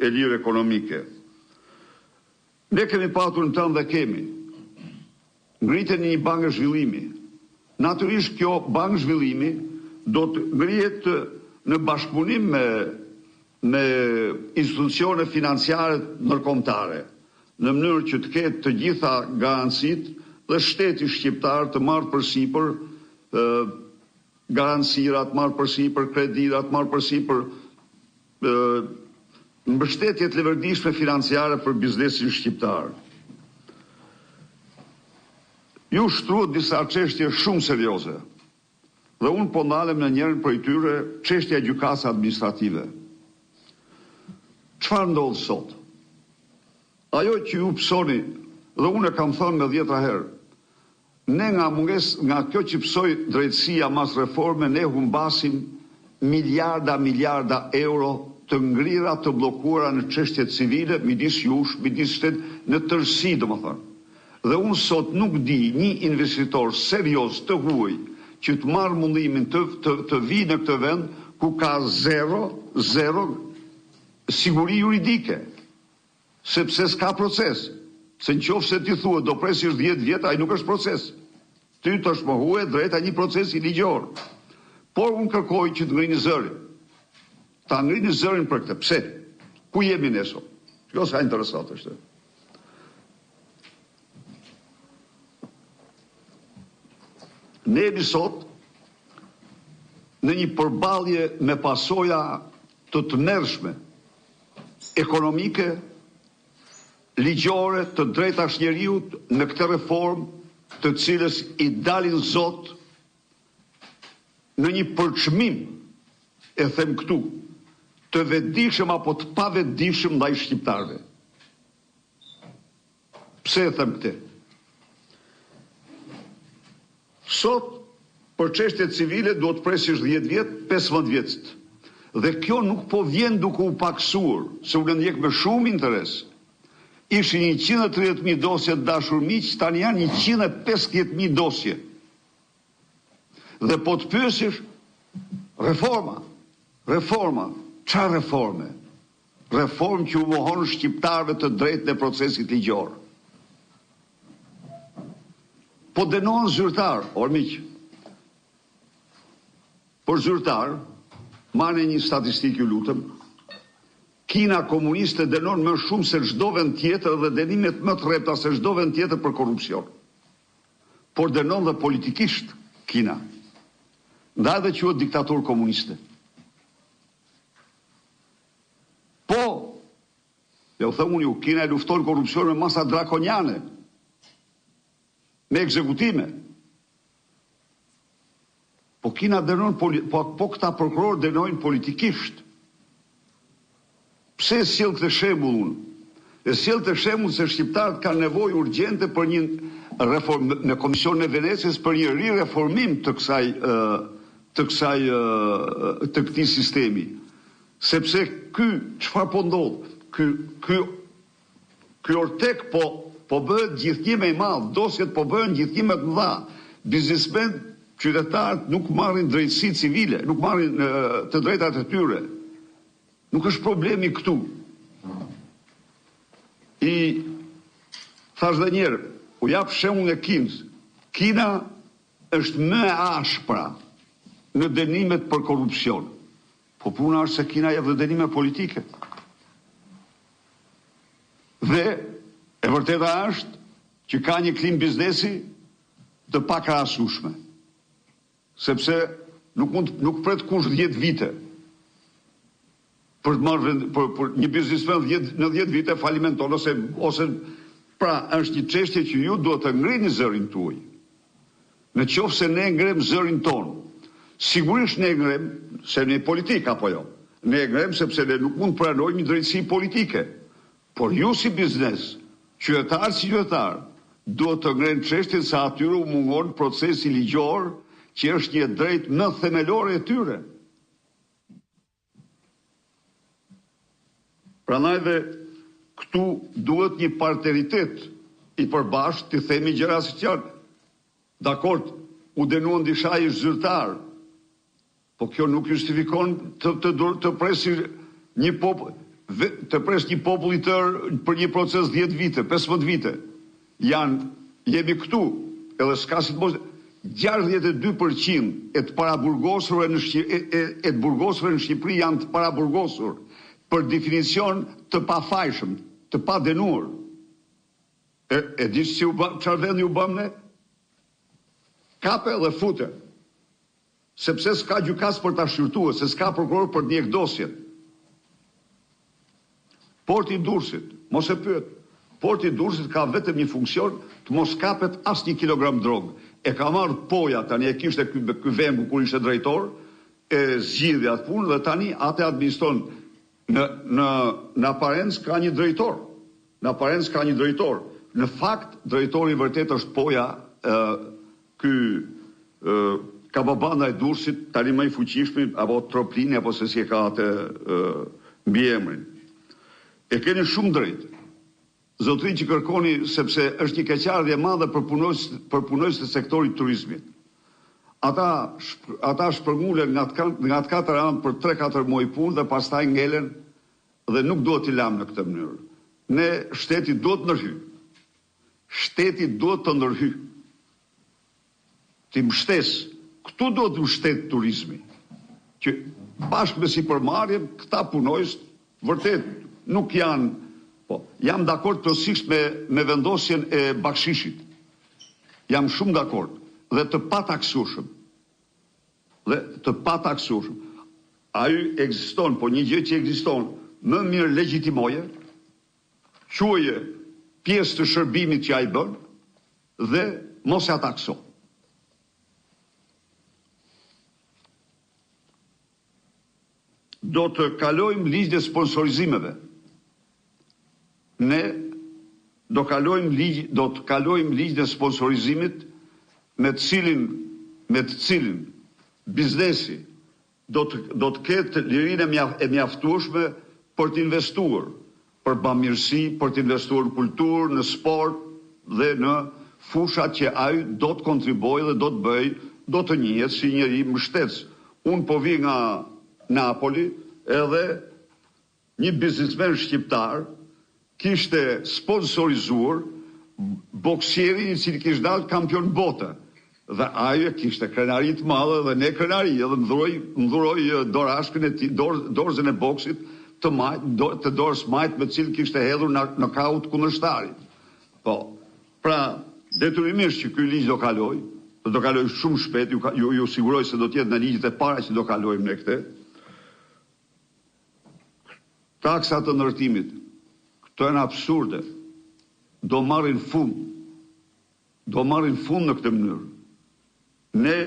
e lirë ekonomike. Ne kemi patur në tënë dhe kemi ngritjen e një bankë zhvillimi. Natyrisht kjo bankë zhvillimi do të ngrihet në bashkëpunim me institucione financiare ndërkombëtare, në mënyrë që të ketë të gjitha garancitë dhe shteti shqiptar të marrë përsipër garancirat, marrë përsipër kreditat, marrë përsipër mbështetjet e leverdishme financiare për biznesin shqiptar. Ju shtruat disa çështje shumë serioze. Dhe unë po ndalem në njërin prej tyre, çështja e gjykatës administrative. Çfarë ndodh sot? Ajo që ju psoni, dhe unë e kam thënë me 10 herë, ne nga kjo që psoi drejtësia mas reforme, ne humbasim miliarda euro të ngrira, të bllokuara në çështjet civile, midis jush, midis shtet, në tërësi, domethënë. Dhe unë sot nuk di një investitor serios të huaj që të marrë mundimin të vi në këtë vend ku ka zero siguri juridike, sepse s'ka proces. Se në qoftë se ti thua do presish 10 vjet, ai nuk është proces. Ty të shmohuet drejta një procesi ligjor. Por unë kërkoj që të ngrini zërin. Ta ngrini zërin për këtë. Pse? Ku jemi ne sot? Kjo sa interesant është. Ne jemi sot në një përballje me pasoja të tmerrshme ekonomike, ligjore, të drejtash njeriut në këtë reformë të cilës i dalin zot në një përçmim, e them këtu, të vetëdijshëm apo të pavetëdijshëm ndaj shqiptarëve. Pse e them këtë? Sot, për çështjet civile, duhet presish 10 vjet, 15 vjet. Dhe kjo nuk po vjen duke u paksuar, se u ndjek me shumë interes. Ishin 130.000 dosje të dashur miq, tani janë 150.000 dosje. Dhe po të pyesish, reforma, çfarë reforme? Reformë që u mohon shqiptarëve të drejtën e procesit ligjor. Po dënohen zyrtar, miq. Por zyrtar, marrni një statistikë, ju lutem. Kina komuniste dënon më shumë se çdo vend tjetër dhe dënimet më të rrepta se çdo vend tjetër për korrupsion. Por dënon dhe politikisht Kina. Ndaj dhe quhet diktaturë komuniste. Po, u them unë, Kina e lufton korrupsionin me masa drakoniane, me ekzekutime. Po Kina dënon, po këta prokuror dënojnë politikisht. Pse sjell këtë shembull unë? E sjell këtë shembull se shqiptarët kanë nevojë urgjente për një reformë në Komisionin e Venecias, për një rireformim të këtij sistemi. Sepse çfarë po ndodh? Ky Ortek po bëhet gjithnjë më i madh, dosjet po bëhen gjithnjë më të mëdha. Biznesmen, qytetarët nuk marrin drejtësi civile, nuk marrin të drejtat e tyre. Nuk është problemi këtu. I thash dhe njerë, u jap shembull e Kinës. Kina është më e ashpra në dënimet për korrupsion. Po puna është se Kina jep dhe dënime politike. Dhe e vërteta është që ka një klim biznesi të pakrahasueshme. Sepse nuk pret kush 10 vite për të marrë për një biznesmen në 10 vite falimenton ose pra është një çështje që ju duhet të ngrini zërin tuaj. Në qoftë se ne ngrem zërin ton, sigurisht ne ngrem se ne politik apo jo. Ne ngrem sepse ne nuk mund të pranojmë një drejtësi politike. Por ju si biznes, qytetar si qytetar, duhet të ngrenë çështjen se atyre u mungon procesi ligjor që është një drejt më themelore e tyre. Prandaj dhe këtu duhet një partneritet i përbashkët, të themi gjëra si janë. Dakord, u dënuan disa ish zyrtar, po kjo nuk justifikon të presi një popull. të presh një popull i tërë për një proces 10 vite, 15 vite. Jemi këtu, edhe s'ka si të mos 62% e të paraburgosurve në Shqipëri janë të paraburgosur për definicion të pafajshëm, të padenuar. E di si çfarë vendi u bëm ne? Kape dhe fute. Sepse s'ka gjykas për ta shqyrtuar, se s'ka prokuror për ndjek dosjet. Porti i Durrësit, mos e pyet. Porti i Durrësit ka vetëm një funksion, të mos kapet as 1 kilogram drogë. E ka marrë poja, tani e kishte ky Vengu kur ishte drejtor, e zgjidhja atë punë dhe tani atë administron në aparencë ka një drejtor. Në aparencë ka një drejtor. Në fakt, drejtori vërtet është poja, ky Kababanda e Durrësit, tani më i fuqishëm, apo Troplini, apo se si e ka atë mbiemrin. E keni shumë drejt. Zotrin që kërkoni, sepse është një keqardhje e madhe për punojësit e sektorit turizmit. Ata shpërngulen nga të 4 anë për 3-4 muaj punë dhe pastaj ngelen dhe nuk duhet t'i lamë në këtë mënyrë. Ne shteti duhet ndërhy. Shteti duhet të ndërhy. Ti mbështes, këtu duhet të mbështet turizmi. Që bashkë me sipërmarrjen, këta punojës vërtet nuk janë, po, jam dakord plotësisht me vendosjen e bakshishit. Jam shumë dakord dhe të pataksueshëm. Ai ekziston, po një gjë që ekziston, më mirë legjitimoje, quaje pjesë të shërbimit që ai bën dhe mos e takso. Do të kalojmë ligjin e sponsorizimeve. Ne do të kalojmë ligjin e sponsorizimit me të cilin biznesi do të ketë lirinë e mjaftueshme për të investuar, për bamirësi, për të investuar në kulturë, në sport dhe në fushat që ai do të kontribuojë dhe do të bëjë, do të njihet si njëri mbështetës. Unë po vi nga Napoli, edhe një biznesmen shqiptar kishte sponsorizuar boksierin i cili kishte dalë kampion bote. Dhe ajo kishte krenari të madhe dhe ne krenari, edhe më dhuroi dorashkën e tij, dorëzën e boksit të dorës majt me cilë kishte hedhur në kaut kundërshtarit. Po, pra, detyrimisht që ky ligj do kaloj shumë shpejt, ju siguroj se do të jetë në ligjet e para që do kalojmë ne këtë. Taksat të ndërtimit, këto janë absurde, do marrin fund në këtë mënyrë. Ne